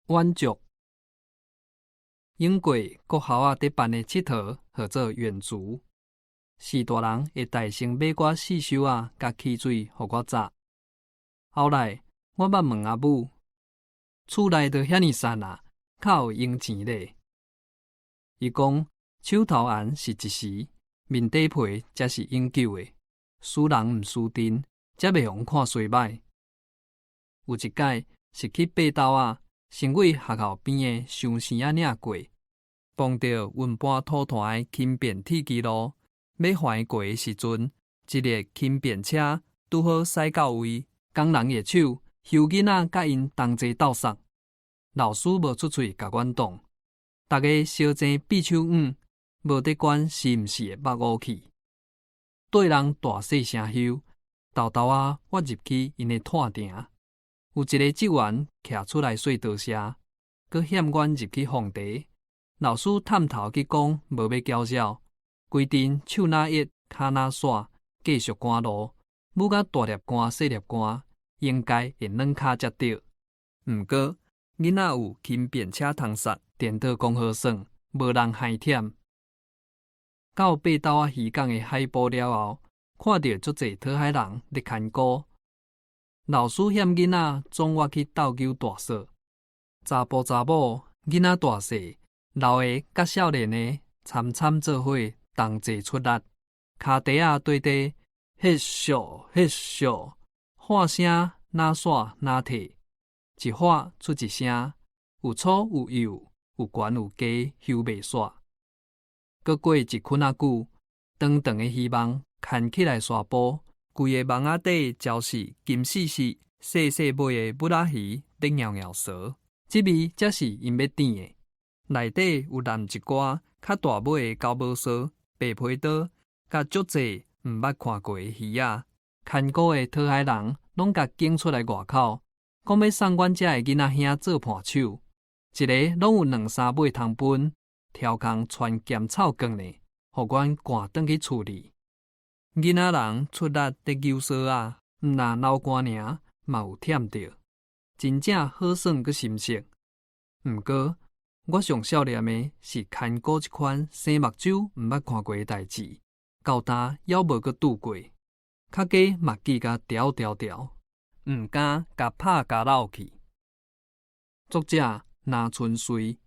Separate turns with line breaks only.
远足。英国国校伫办的佚佗，号做远足。4大人会大声买我四手甲汽水，互我扎。后来我捌问阿母，厝内都遐尼散较有用钱咧？伊讲，手头絚是一时，面底皮才是永久的。输人毋输阵，才袂互看衰歹。有一摆是去爬斗先为学校边的箱绳领过，碰到运搬土团的轻便铁机路，要翻过的时阵，一列轻便车拄好驶到位，工人的手休囡仔甲因同齐斗送。老师无出嘴甲阮挡，大家小争闭手无得管是毋是会捌武器。对人大细声休，豆豆挖入去因的炭埕，有一个职员徛出来说多谢，佮险阮入去放茶。老师探头去讲无要交照，规定手哪一骹哪煞，继续赶路。母甲大粒汗细粒汗，应该会软骹才对。毋过囡仔有轻便车通杀，电脑讲好算，无人害忝。到爬斗渔港的海埔了后，看到足侪讨海人咧牵鼓。老师嫌囡仔总我去斗球大扫，查甫查某、囡仔大细、老的甲少年的，参参做伙，同齐出力，骹底对地，迄咻迄咻，喊声哪煞哪摕，一喊出一声，有粗有幼，有悬有低，休袂煞。搁过一困久，长长的希望牵起来沙煲，规个网底礁是金细细、细细尾的母仔鱼在摇摇趖，这味才是因要点的。内底有含一寡较大尾的高毛趖、白皮刀，甲足侪毋捌看过的鱼仔。牵鼓的讨海人拢甲拣出来外口，讲要送阮遮的囡仔兄做伴手，一个拢有2-3尾通分。挑工穿咸草羹呢，互阮赶转去厝里。囡仔人出力在游趖毋若流汗尔，嘛有忝着，真正好耍佮心实。毋过，我上少念的是牵鼓这款生目睭毋捌看过的代志，到今犹无佮拄过。较加嘛记甲条条条，毋敢甲拍甲闹去。作者：那春水。